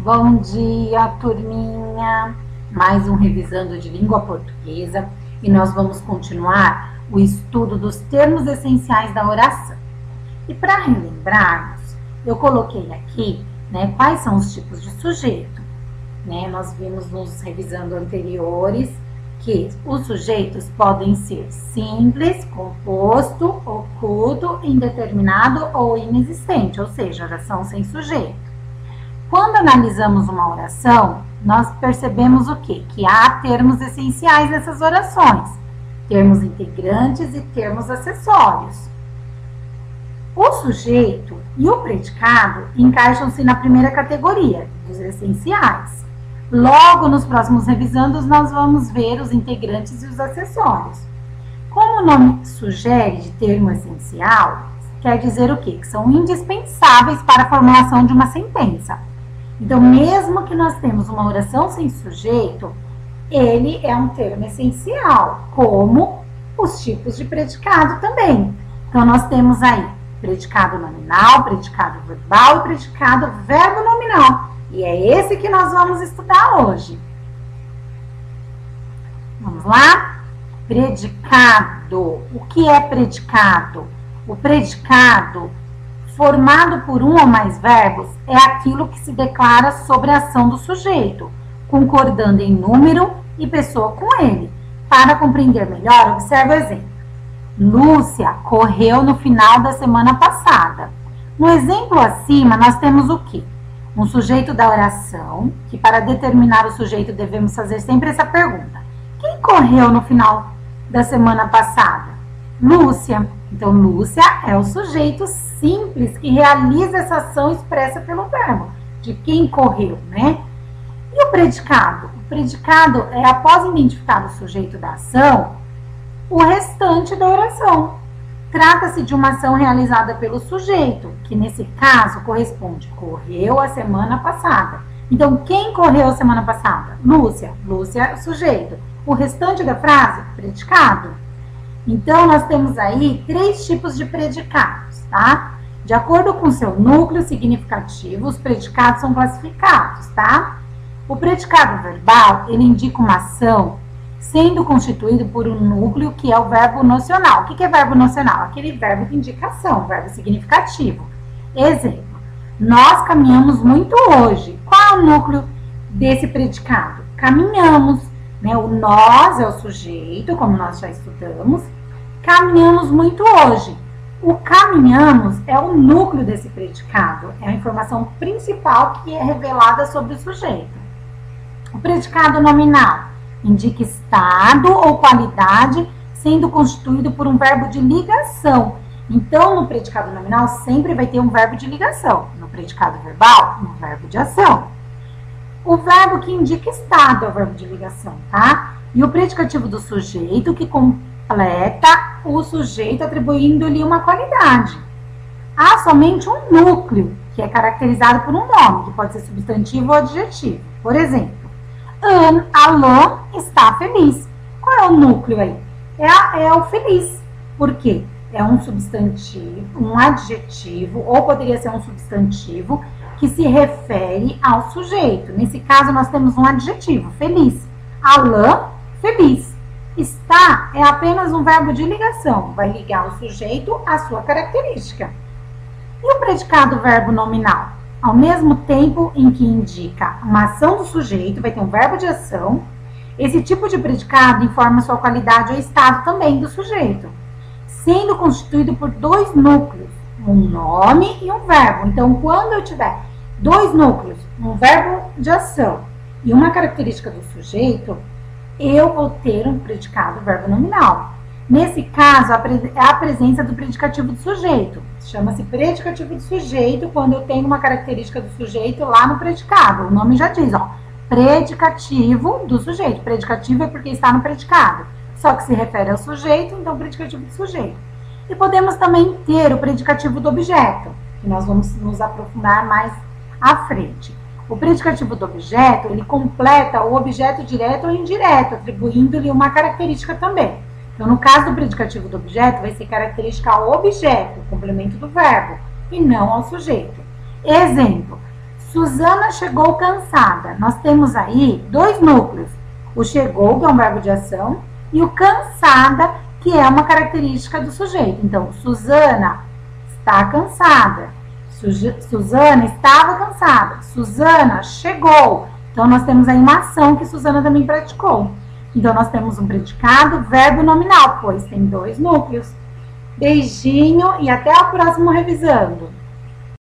Bom dia, turminha! Mais um Revisando de Língua Portuguesa e nós vamos continuar o estudo dos termos essenciais da oração. E para relembrarmos, eu coloquei aqui, quais são os tipos de sujeito. Nós vimos nos revisando anteriores que os sujeitos podem ser simples, composto, oculto, indeterminado ou inexistente, ou seja, oração sem sujeito. Quando analisamos uma oração, nós percebemos o quê? Que há termos essenciais nessas orações, termos integrantes e termos acessórios. O sujeito e o predicado encaixam-se na primeira categoria, dos essenciais. Logo, nos próximos revisandos, nós vamos ver os integrantes e os acessórios. Como o nome sugere de termo essencial, quer dizer o quê? Que são indispensáveis para a formulação de uma sentença. Então, mesmo que nós temos uma oração sem sujeito, ele é um termo essencial, como os tipos de predicado também. Então, nós temos aí predicado nominal, predicado verbal e predicado verbo nominal. E é esse que nós vamos estudar hoje. Vamos lá? Predicado. O que é predicado? O predicado, formado por um ou mais verbos, é aquilo que se declara sobre a ação do sujeito, concordando em número e pessoa com ele. Para compreender melhor, observe o exemplo. Lúcia correu no final da semana passada. No exemplo acima, nós temos o quê? Um sujeito da oração, que para determinar o sujeito devemos fazer sempre essa pergunta. Quem correu no final da semana passada? Lúcia. Então, Lúcia é o sujeito simples que realiza essa ação expressa pelo verbo, de quem correu, E o predicado? O predicado é, após identificar o sujeito da ação, o restante da oração. Trata-se de uma ação realizada pelo sujeito, que nesse caso corresponde, correu a semana passada. Então, quem correu a semana passada? Lúcia. Lúcia é o sujeito. O restante da frase, predicado. Então, nós temos aí 3 tipos de predicados, tá? De acordo com seu núcleo significativo, os predicados são classificados, tá? O predicado verbal, ele indica uma ação sendo constituído por um núcleo que é o verbo nocional. O que é verbo nocional? Aquele verbo de indicação, verbo significativo. Exemplo, nós caminhamos muito hoje. Qual é o núcleo desse predicado? Caminhamos. O nós é o sujeito, como nós já estudamos. Caminhamos muito hoje. O caminhamos é o núcleo desse predicado. É a informação principal que é revelada sobre o sujeito. O predicado nominal indica estado ou qualidade, sendo constituído por um verbo de ligação. Então, no predicado nominal, sempre vai ter um verbo de ligação. No predicado verbal, um verbo de ação. O verbo que indica estado é o verbo de ligação, tá? E o predicativo do sujeito que completa o sujeito atribuindo-lhe uma qualidade. Há somente um núcleo, que é caracterizado por um nome, que pode ser substantivo ou adjetivo. Por exemplo, Alain está feliz. Qual é o núcleo aí? É o feliz. Por quê? É um substantivo, um adjetivo, ou poderia ser um substantivo, que se refere ao sujeito. Nesse caso, nós temos um adjetivo, feliz. Alain, feliz. Está é apenas um verbo de ligação, vai ligar o sujeito à sua característica. E o predicado verbo nominal? Ao mesmo tempo em que indica uma ação do sujeito, vai ter um verbo de ação, esse tipo de predicado informa sua qualidade ou estado também do sujeito, sendo constituído por 2 núcleos, um nome e um verbo. Então, quando eu tiver 2 núcleos, um verbo de ação e uma característica do sujeito, eu vou ter um predicado verbo nominal. Nesse caso, é a presença do predicativo do sujeito. Chama-se predicativo do sujeito quando eu tenho uma característica do sujeito lá no predicado. O nome já diz, predicativo do sujeito. Predicativo é porque está no predicado. Só que se refere ao sujeito, então predicativo do sujeito. E podemos também ter o predicativo do objeto, que nós vamos nos aprofundar mais à frente. O predicativo do objeto, ele completa o objeto direto ou indireto, atribuindo-lhe uma característica também. Então, no caso do predicativo do objeto, vai ser característica ao objeto, complemento do verbo, e não ao sujeito. Exemplo, Suzana chegou cansada. Nós temos aí dois núcleos. O chegou, que é um verbo de ação, e o cansada, que é uma característica do sujeito. Então, Suzana está cansada. Suzana estava cansada. Suzana chegou. Então, nós temos aí uma ação que Suzana também praticou. Então, nós temos um predicado, verbo nominal, pois tem dois núcleos. Beijinho e até o próximo revisando.